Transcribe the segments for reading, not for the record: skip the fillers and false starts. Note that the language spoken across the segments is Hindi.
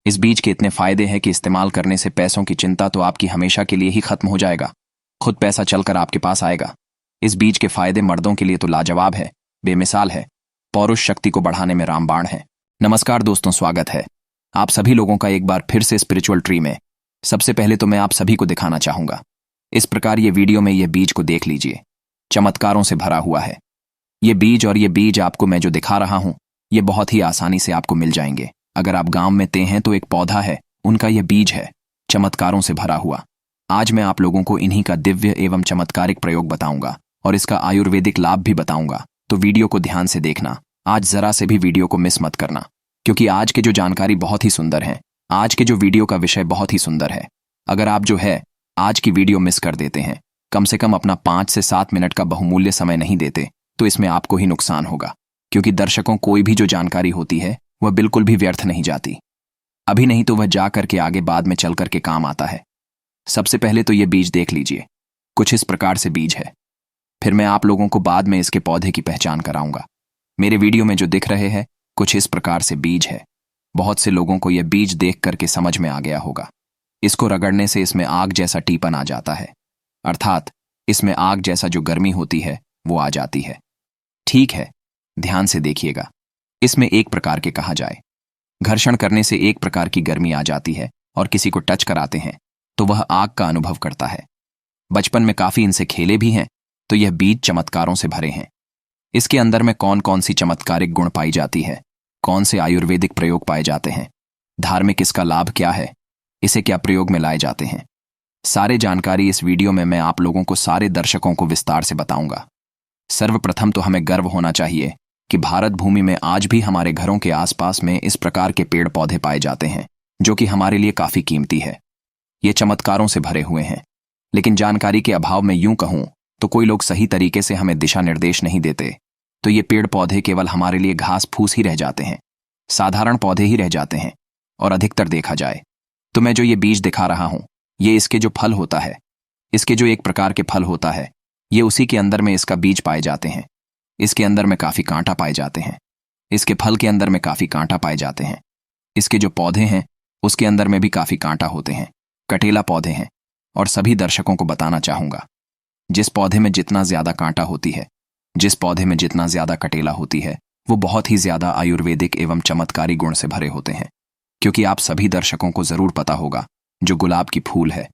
इस बीज के इतने फायदे हैं कि इस्तेमाल करने से पैसों की चिंता तो आपकी हमेशा के लिए ही खत्म हो जाएगा। खुद पैसा चलकर आपके पास आएगा। इस बीज के फायदे मर्दों के लिए तो लाजवाब है, बेमिसाल है, पौरुष शक्ति को बढ़ाने में रामबाण है। नमस्कार दोस्तों, स्वागत है आप सभी लोगों का एक बार फिर से स्पिरिचुअल ट्री में। सबसे पहले तो मैं आप सभी को दिखाना चाहूंगा, इस प्रकार ये वीडियो में ये बीज को देख लीजिए, चमत्कारों से भरा हुआ है ये बीज। और ये बीज आपको मैं जो दिखा रहा हूं, ये बहुत ही आसानी से आपको मिल जाएंगे। अगर आप गांव में ते हैं तो एक पौधा है, उनका यह बीज है, चमत्कारों से भरा हुआ। आज मैं आप लोगों को इन्हीं का दिव्य एवं चमत्कारिक प्रयोग बताऊंगा और इसका आयुर्वेदिक लाभ भी बताऊंगा। तो वीडियो को ध्यान से देखना, आज जरा से भी वीडियो को मिस मत करना, क्योंकि आज के जो जानकारी बहुत ही सुंदर है, आज के जो वीडियो का विषय बहुत ही सुंदर है। अगर आप जो है आज की वीडियो मिस कर देते हैं, कम से कम अपना 5 से 7 मिनट का बहुमूल्य समय नहीं देते, तो इसमें आपको ही नुकसान होगा। क्योंकि दर्शकों कोई भी जो जानकारी होती है वह बिल्कुल भी व्यर्थ नहीं जाती, अभी नहीं तो वह जा करके आगे बाद में चल करके काम आता है। सबसे पहले तो ये बीज देख लीजिए, कुछ इस प्रकार से बीज है। फिर मैं आप लोगों को बाद में इसके पौधे की पहचान कराऊंगा। मेरे वीडियो में जो दिख रहे हैं कुछ इस प्रकार से बीज है। बहुत से लोगों को यह बीज देख करके समझ में आ गया होगा। इसको रगड़ने से इसमें आग जैसा टीपन आ जाता है, अर्थात इसमें आग जैसा जो गर्मी होती है वो आ जाती है। ठीक है, ध्यान से देखिएगा। इसमें एक प्रकार के कहा जाए, घर्षण करने से एक प्रकार की गर्मी आ जाती है और किसी को टच कराते हैं तो वह आग का अनुभव करता है। बचपन में काफी इनसे खेले भी हैं, तो यह बीज चमत्कारों से भरे हैं। इसके अंदर में कौन कौन सी चमत्कारिक गुण पाई जाती है, कौन से आयुर्वेदिक प्रयोग पाए जाते हैं, धार्मिक इसका लाभ क्या है, इसे क्या प्रयोग में लाए जाते हैं, सारे जानकारी इस वीडियो में मैं आप लोगों को, सारे दर्शकों को विस्तार से बताऊंगा। सर्वप्रथम तो हमें गर्व होना चाहिए कि भारत भूमि में आज भी हमारे घरों के आसपास में इस प्रकार के पेड़ पौधे पाए जाते हैं, जो कि हमारे लिए काफी कीमती है। ये चमत्कारों से भरे हुए हैं, लेकिन जानकारी के अभाव में यूं कहूं तो कोई लोग सही तरीके से हमें दिशा निर्देश नहीं देते, तो ये पेड़ पौधे केवल हमारे लिए घास फूस ही रह जाते हैं, साधारण पौधे ही रह जाते हैं। और अधिकतर देखा जाए तो मैं जो ये बीज दिखा रहा हूं, ये इसके जो फल होता है, इसके जो एक प्रकार के फल होता है, ये उसी के अंदर में इसका बीज पाए जाते हैं। इसके अंदर में काफी कांटा पाए जाते हैं, इसके फल के अंदर में काफी कांटा पाए जाते हैं। इसके जो पौधे हैं उसके अंदर में भी काफी कांटा होते हैं, कटेला पौधे हैं। और सभी दर्शकों को बताना चाहूंगा, जिस पौधे में जितना ज्यादा कांटा होती है, जिस पौधे में जितना ज्यादा कटेला होती है, वो बहुत ही ज्यादा आयुर्वेदिक एवं चमत्कारी गुण से भरे होते हैं। क्योंकि आप सभी दर्शकों को जरूर पता होगा, जो गुलाब की फूल है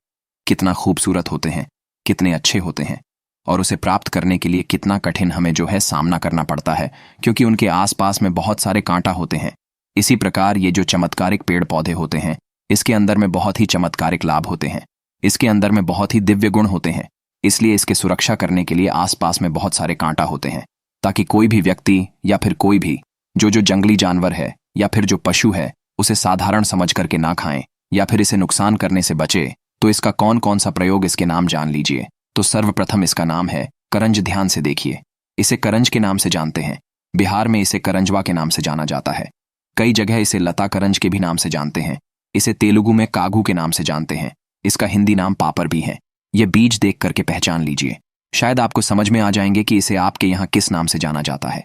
कितना खूबसूरत होते हैं, कितने अच्छे होते हैं, और उसे प्राप्त करने के लिए कितना कठिन हमें जो है सामना करना पड़ता है, क्योंकि उनके आसपास में बहुत सारे कांटा होते हैं। इसी प्रकार ये जो चमत्कारिक पेड़ पौधे होते हैं, इसके अंदर में बहुत ही चमत्कारिक लाभ होते हैं, इसके अंदर में बहुत ही दिव्य गुण होते हैं। इसलिए इसके सुरक्षा करने के लिए आसपास में बहुत सारे कांटा होते हैं, ताकि कोई भी व्यक्ति या फिर कोई भी जो जंगली जानवर है या फिर जो पशु है उसे साधारण समझ करके ना खाएं या फिर इसे नुकसान करने से बचे। तो इसका कौन कौन सा प्रयोग, इसके नाम जान लीजिए। तो सर्वप्रथम इसका नाम है करंज। ध्यान से देखिए, इसे करंज के नाम से जानते हैं। बिहार में इसे करंजवा के नाम से जाना जाता है। कई जगह इसे लता करंज के भी नाम से जानते हैं। इसे तेलुगु में कागू के नाम से जानते हैं। इसका हिंदी नाम पापर भी है। यह बीज देख करके पहचान लीजिए, शायद आपको समझ में आ जाएंगे कि इसे आपके यहाँ किस नाम से जाना जाता है।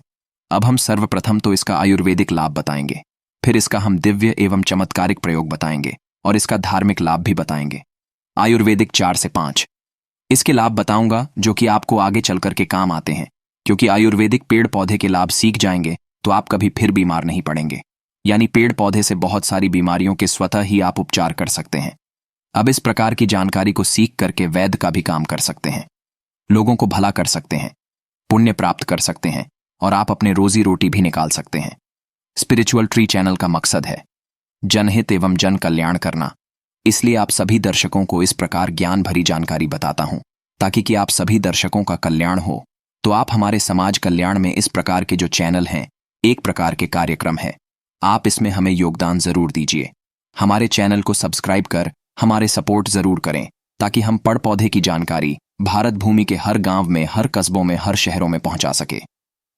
अब हम सर्वप्रथम तो इसका आयुर्वेदिक लाभ बताएंगे, फिर इसका हम दिव्य एवं चमत्कारिक प्रयोग बताएंगे और इसका धार्मिक लाभ भी बताएंगे। आयुर्वेदिक 4 से 5 इसके लाभ बताऊंगा, जो कि आपको आगे चल करके काम आते हैं। क्योंकि आयुर्वेदिक पेड़ पौधे के लाभ सीख जाएंगे तो आप कभी फिर बीमार नहीं पड़ेंगे। यानी पेड़ पौधे से बहुत सारी बीमारियों के स्वतः ही आप उपचार कर सकते हैं। अब इस प्रकार की जानकारी को सीख करके वैद्य का भी काम कर सकते हैं, लोगों को भला कर सकते हैं, पुण्य प्राप्त कर सकते हैं और आप अपने रोजी रोटी भी निकाल सकते हैं। स्पिरिचुअल ट्री चैनल का मकसद है जनहित एवं जन कल्याण करना। इसलिए आप सभी दर्शकों को इस प्रकार ज्ञान भरी जानकारी बताता हूं, ताकि कि आप सभी दर्शकों का कल्याण हो। तो आप हमारे समाज कल्याण में इस प्रकार के जो चैनल हैं, एक प्रकार के कार्यक्रम है, आप इसमें हमें योगदान जरूर दीजिए। हमारे चैनल को सब्सक्राइब कर हमारे सपोर्ट जरूर करें, ताकि हम पेड़ पौधे की जानकारी भारत भूमि के हर गांव में, हर कस्बों में, हर शहरों में पहुंचा सके।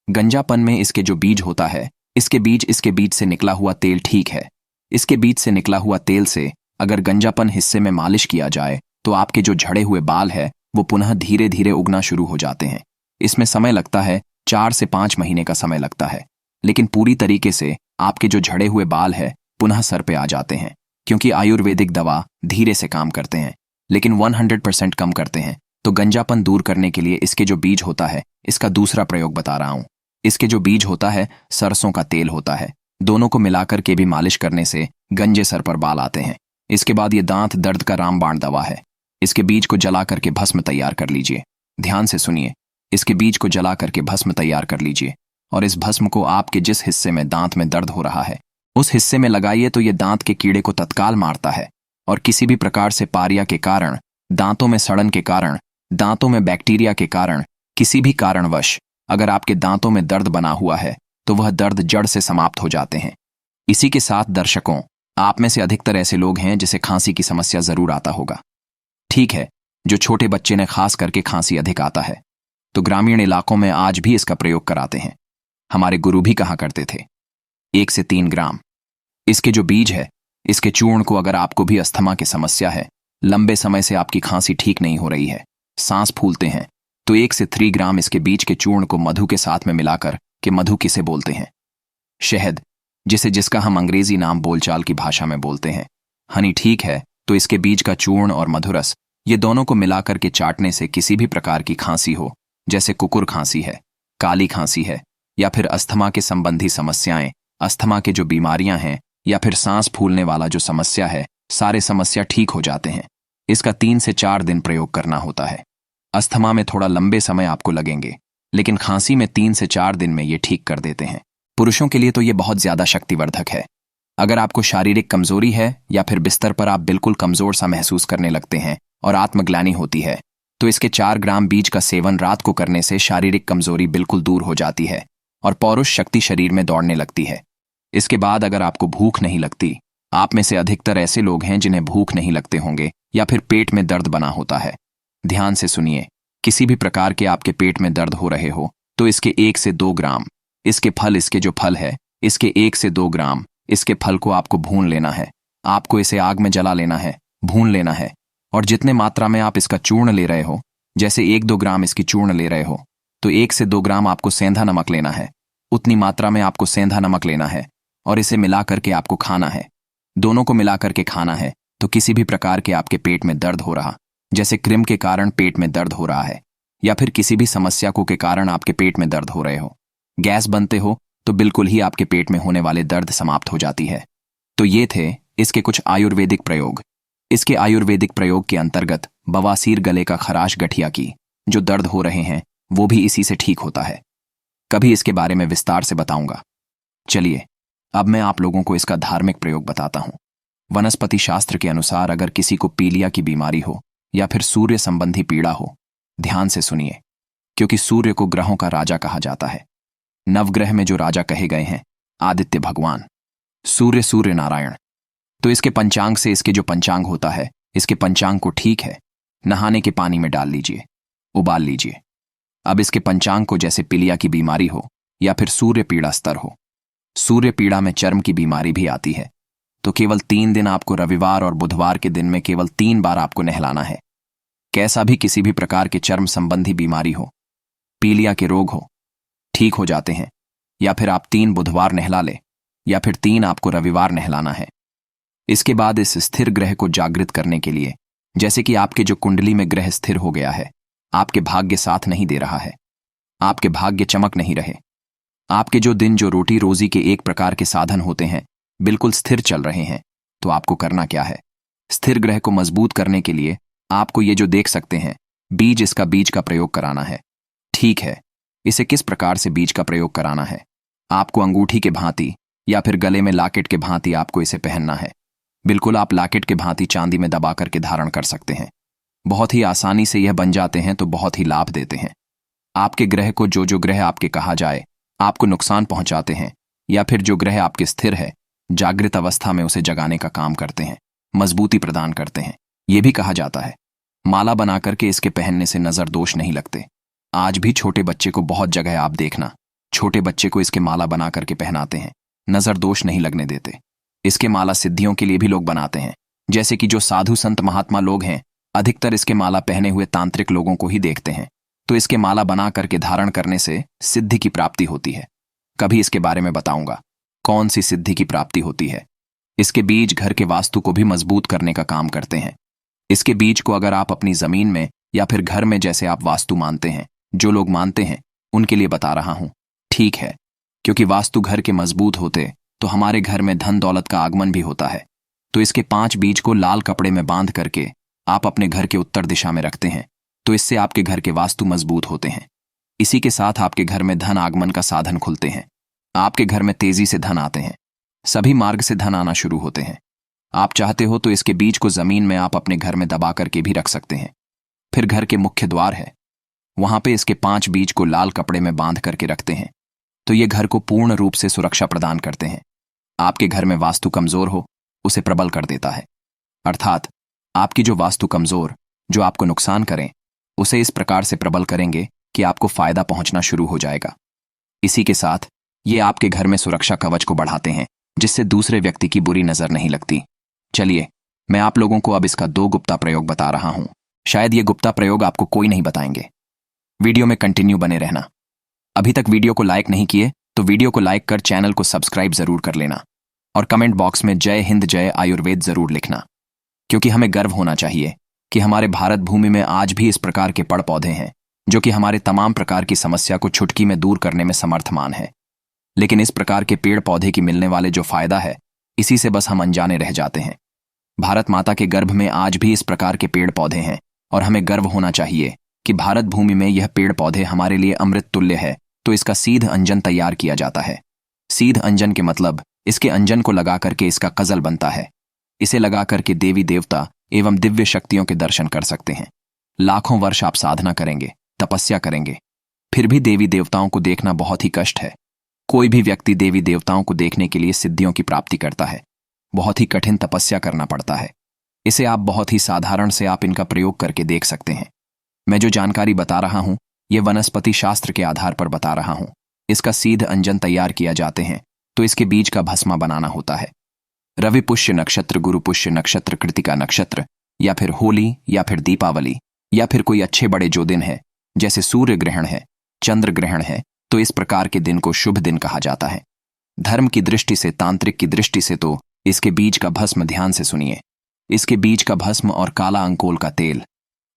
गंजापन में इसके जो बीज होता है, इसके बीज से निकला हुआ तेल, ठीक है, इसके बीज से निकला हुआ तेल से अगर गंजापन हिस्से में मालिश किया जाए तो आपके जो झड़े हुए बाल है वो पुनः धीरे धीरे उगना शुरू हो जाते हैं। इसमें समय लगता है, 4 से 5 महीने का समय लगता है, लेकिन पूरी तरीके से आपके जो झड़े हुए बाल है पुनः सर पे आ जाते हैं। क्योंकि आयुर्वेदिक दवा धीरे से काम करते हैं लेकिन 100% कम करते हैं। तो गंजापन दूर करने के लिए इसके जो बीज होता है, इसका दूसरा प्रयोग बता रहा हूं। इसके जो बीज होता है, सरसों का तेल होता है। दोनों को मिलाकर के भी मालिश करने से गंजे सर पर बाल आते हैं। इसके बाद ये दांत दर्द का रामबाण दवा है। इसके बीज को जला करके भस्म तैयार कर लीजिए। ध्यान से सुनिए, इसके बीज को जला करके भस्म तैयार कर लीजिए और इस भस्म को आपके जिस हिस्से में दांत में दर्द हो रहा है उस हिस्से में लगाइए तो ये दांत के कीड़े को तत्काल मारता है। और किसी भी प्रकार से पारिया के कारण, दांतों में सड़न के कारण, दांतों में बैक्टीरिया के कारण, किसी भी कारणवश अगर आपके दांतों में दर्द बना हुआ है तो वह दर्द जड़ से समाप्त हो जाते हैं। इसी के साथ दर्शकों, आप में से अधिकतर ऐसे लोग हैं जिसे खांसी की समस्या जरूर आता होगा। ठीक है, जो छोटे बच्चे ने खास करके खांसी अधिक आता है तो ग्रामीण इलाकों में आज भी इसका प्रयोग कराते हैं। हमारे गुरु भी कहा करते थे 1 से 3 ग्राम। इसके जो बीज है, इसके चूर्ण को अगर आपको भी अस्थमा की समस्या है, लंबे समय से आपकी खांसी ठीक नहीं हो रही है, सांस फूलते हैं, तो 1 से 3 ग्राम इसके बीज के चूर्ण को मधु के साथ में मिलाकर के, मधु किसे बोलते हैं? शहद, जिसका हम अंग्रेजी नाम बोलचाल की भाषा में बोलते हैं हनी, ठीक है। तो इसके बीज का चूर्ण और मधुरस, ये दोनों को मिलाकर के चाटने से किसी भी प्रकार की खांसी हो, जैसे कुकुर खांसी है, काली खांसी है, या फिर अस्थमा के संबंधी समस्याएं, अस्थमा के जो बीमारियां हैं, या फिर सांस फूलने वाला जो समस्या है, सारे समस्या ठीक हो जाते हैं। इसका 3 से 4 दिन प्रयोग करना होता है। अस्थमा में थोड़ा लंबे समय आपको लगेंगे, लेकिन खांसी में 3 से 4 दिन में ये ठीक कर देते हैं। पुरुषों के लिए तो ये बहुत ज्यादा शक्तिवर्धक है। अगर आपको शारीरिक कमजोरी है या फिर बिस्तर पर आप बिल्कुल कमजोर सा महसूस करने लगते हैं और आत्मग्लानि होती है, तो इसके 4 ग्राम बीज का सेवन रात को करने से शारीरिक कमजोरी बिल्कुल दूर हो जाती है और पौरुष शक्ति शरीर में दौड़ने लगती है। इसके बाद अगर आपको भूख नहीं लगती, आप में से अधिकतर ऐसे लोग हैं जिन्हें भूख नहीं लगते होंगे या फिर पेट में दर्द बना होता है। ध्यान से सुनिए, किसी भी प्रकार के आपके पेट में दर्द हो रहे हो तो इसके 1 से 2 ग्राम, इसके जो फल है, इसके 1 से 2 ग्राम, इसके फल को आपको भून लेना है। आपको इसे आग में जला लेना है, भून लेना है। और जितने मात्रा में आप इसका चूर्ण ले रहे हो, जैसे 1-2 ग्राम इसकी चूर्ण ले रहे हो, तो 1 से 2 ग्राम आपको सेंधा नमक लेना है। उतनी मात्रा में आपको सेंधा नमक लेना है और इसे मिला करके आपको खाना है। दोनों को मिला करके खाना है। तो किसी भी प्रकार के आपके पेट में दर्द हो रहा, जैसे क्रिम के कारण पेट में दर्द हो रहा है, या फिर किसी भी समस्या को के कारण आपके पेट में दर्द हो रहे हो, गैस बनते हो, तो बिल्कुल ही आपके पेट में होने वाले दर्द समाप्त हो जाती है। तो ये थे इसके कुछ आयुर्वेदिक प्रयोग। इसके आयुर्वेदिक प्रयोग के अंतर्गत बवासीर, गले का खराश, गठिया की जो दर्द हो रहे हैं वो भी इसी से ठीक होता है। कभी इसके बारे में विस्तार से बताऊंगा। चलिए अब मैं आप लोगों को इसका धार्मिक प्रयोग बताता हूं। वनस्पति शास्त्र के अनुसार अगर किसी को पीलिया की बीमारी हो या फिर सूर्य संबंधी पीड़ा हो, ध्यान से सुनिए, क्योंकि सूर्य को ग्रहों का राजा कहा जाता है। नवग्रह में जो राजा कहे गए हैं, आदित्य भगवान, सूर्य नारायण। तो इसके पंचांग से, इसके जो पंचांग होता है, इसके पंचांग को ठीक है नहाने के पानी में डाल लीजिए, उबाल लीजिए। अब इसके पंचांग को जैसे पीलिया की बीमारी हो या फिर सूर्य पीड़ा स्तर हो, सूर्य पीड़ा में चर्म की बीमारी भी आती है, तो केवल 3 दिन आपको रविवार और बुधवार के दिन में केवल 3 बार आपको नहलाना है। कैसा भी किसी भी प्रकार के चर्म संबंधी बीमारी हो, पीलिया के रोग हो, ठीक हो जाते हैं। या फिर आप 3 बुधवार नहला ले या फिर 3 आपको रविवार नहलाना है। इसके बाद इस स्थिर ग्रह को जागृत करने के लिए, जैसे कि आपके जो कुंडली में ग्रह स्थिर हो गया है, आपके भाग्य साथ नहीं दे रहा है, आपके भाग्य चमक नहीं रहे, आपके जो दिन, जो रोटी रोजी के एक प्रकार के साधन होते हैं, बिल्कुल स्थिर चल रहे हैं, तो आपको करना क्या है? स्थिर ग्रह को मजबूत करने के लिए आपको ये जो देख सकते हैं बीज, इसका बीज का प्रयोग कराना है। ठीक है, इसे किस प्रकार से बीज का प्रयोग कराना है? आपको अंगूठी के भांति या फिर गले में लाकेट के भांति आपको इसे पहनना है। बिल्कुल आप लाकेट के भांति चांदी में दबा करके धारण कर सकते हैं। बहुत ही आसानी से यह बन जाते हैं, तो बहुत ही लाभ देते हैं। आपके ग्रह को, जो ग्रह आपके कहा जाए आपको नुकसान पहुंचाते हैं, या फिर जो ग्रह आपके स्थिर है, जागृत अवस्था में उसे जगाने का काम करते हैं, मजबूती प्रदान करते हैं। यह भी कहा जाता है माला बना करके इसके पहनने से नजर दोष नहीं लगते। आज भी छोटे बच्चे को बहुत जगह आप देखना, छोटे बच्चे को इसके माला बना करके पहनाते हैं, नजर दोष नहीं लगने देते। इसके माला सिद्धियों के लिए भी लोग बनाते हैं, जैसे कि जो साधु संत महात्मा लोग हैं, अधिकतर इसके माला पहने हुए तांत्रिक लोगों को ही देखते हैं। तो इसके माला बना करके धारण करने से सिद्धि की प्राप्ति होती है। कभी इसके बारे में बताऊंगा कौन सी सिद्धि की प्राप्ति होती है। इसके बीज घर के वास्तु को भी मजबूत करने का काम करते हैं। इसके बीज को अगर आप अपनी जमीन में या फिर घर में, जैसे आप वास्तु मानते हैं, जो लोग मानते हैं उनके लिए बता रहा हूं, ठीक है, क्योंकि वास्तु घर के मजबूत होते तो हमारे घर में धन दौलत का आगमन भी होता है। तो इसके 5 बीज को लाल कपड़े में बांध करके आप अपने घर के उत्तर दिशा में रखते हैं, तो इससे आपके घर के वास्तु मजबूत होते हैं। इसी के साथ आपके घर में धन आगमन का साधन खुलते हैं। आपके घर में तेजी से धन आते हैं, सभी मार्ग से धन आना शुरू होते हैं। आप चाहते हो तो इसके बीज को जमीन में आप अपने घर में दबा करके भी रख सकते हैं। फिर घर के मुख्य द्वार है, वहां पे इसके 5 बीज को लाल कपड़े में बांध करके रखते हैं, तो ये घर को पूर्ण रूप से सुरक्षा प्रदान करते हैं। आपके घर में वास्तु कमजोर हो उसे प्रबल कर देता है, अर्थात आपकी जो वास्तु कमजोर जो आपको नुकसान करें उसे इस प्रकार से प्रबल करेंगे कि आपको फायदा पहुंचना शुरू हो जाएगा। इसी के साथ ये आपके घर में सुरक्षा कवच को बढ़ाते हैं, जिससे दूसरे व्यक्ति की बुरी नजर नहीं लगती। चलिए, मैं आप लोगों को अब इसका 2 गुप्ता प्रयोग बता रहा हूं। शायद ये गुप्ता प्रयोग आपको कोई नहीं बताएंगे। वीडियो में कंटिन्यू बने रहना। अभी तक वीडियो को लाइक नहीं किए तो वीडियो को लाइक कर चैनल को सब्सक्राइब जरूर कर लेना, और कमेंट बॉक्स में जय हिंद जय आयुर्वेद जरूर लिखना, क्योंकि हमें गर्व होना चाहिए कि हमारे भारत भूमि में आज भी इस प्रकार के पेड़ पौधे हैं जो कि हमारे तमाम प्रकार की समस्या को चुटकी में दूर करने में समर्थमान है। लेकिन इस प्रकार के पेड़ पौधे की मिलने वाले जो फायदा है, इसी से बस हम अनजाने रह जाते हैं। भारत माता के गर्भ में आज भी इस प्रकार के पेड़ पौधे हैं, और हमें गर्व होना चाहिए कि भारत भूमि में यह पेड़ पौधे हमारे लिए अमृत तुल्य है। तो इसका सीध अंजन तैयार किया जाता है। सीध अंजन के मतलब इसके अंजन को लगा करके इसका कजल बनता है। इसे लगा करके देवी देवता एवं दिव्य शक्तियों के दर्शन कर सकते हैं। लाखों वर्ष आप साधना करेंगे, तपस्या करेंगे, फिर भी देवी देवताओं को देखना बहुत ही कष्ट है। कोई भी व्यक्ति देवी देवताओं को देखने के लिए सिद्धियों की प्राप्ति करता है, बहुत ही कठिन तपस्या करना पड़ता है। इसे आप बहुत ही साधारण से आप इनका प्रयोग करके देख सकते हैं। मैं जो जानकारी बता रहा हूं, यह वनस्पति शास्त्र के आधार पर बता रहा हूं। इसका सीध अंजन तैयार किया जाते हैं, तो इसके बीज का भस्मा बनाना होता है। रवि पुष्य नक्षत्र, गुरु पुष्य नक्षत्र, कृतिका नक्षत्र, या फिर होली, या फिर दीपावली, या फिर कोई अच्छे बड़े जो दिन है, जैसे सूर्य ग्रहण है, चंद्र ग्रहण है, तो इस प्रकार के दिन को शुभ दिन कहा जाता है। धर्म की दृष्टि से, तांत्रिक की दृष्टि से तो इसके बीज का भस्म ध्यान से सुनिए। इसके बीज का भस्म और काला अंकोल का तेल,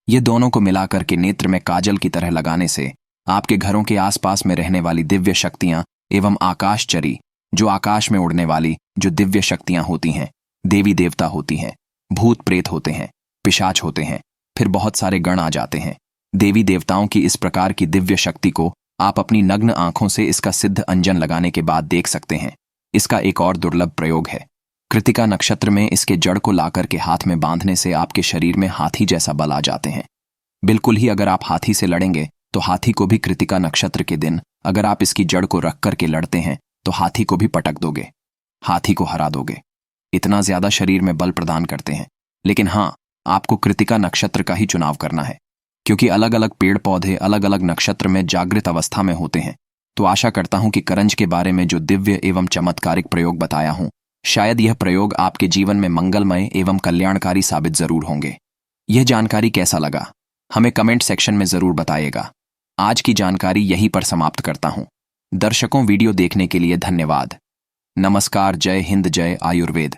ये दोनों को मिलाकर के नेत्र में काजल की तरह लगाने से आपके घरों के आसपास में रहने वाली दिव्य शक्तियां एवं आकाशचरी, जो आकाश में उड़ने वाली जो दिव्य शक्तियां होती हैं, देवी देवता होती हैं, भूत प्रेत होते हैं, पिशाच होते हैं, फिर बहुत सारे गण आ जाते हैं। देवी देवताओं की इस प्रकार की दिव्य शक्ति को आप अपनी नग्न आंखों से इसका सिद्ध अंजन लगाने के बाद देख सकते हैं। इसका एक और दुर्लभ प्रयोग है। कृतिका नक्षत्र में इसके जड़ को लाकर के हाथ में बांधने से आपके शरीर में हाथी जैसा बल आ जाते हैं। बिल्कुल ही अगर आप हाथी से लड़ेंगे तो हाथी को भी कृतिका नक्षत्र के दिन अगर आप इसकी जड़ को रख करके लड़ते हैं तो हाथी को भी पटक दोगे, हाथी को हरा दोगे। इतना ज्यादा शरीर में बल प्रदान करते हैं। लेकिन हाँ, आपको कृतिका नक्षत्र का ही चुनाव करना है, क्योंकि अलग अलग पेड़ पौधे अलग अलग नक्षत्र में जागृत अवस्था में होते हैं। तो आशा करता हूं कि करंज के बारे में जो दिव्य एवं चमत्कारिक प्रयोग बताया हूं, शायद यह प्रयोग आपके जीवन में मंगलमय एवं कल्याणकारी साबित जरूर होंगे। यह जानकारी कैसा लगा हमें कमेंट सेक्शन में जरूर बताइएगा। आज की जानकारी यहीं पर समाप्त करता हूं। दर्शकों, वीडियो देखने के लिए धन्यवाद। नमस्कार। जय हिंद, जय आयुर्वेद।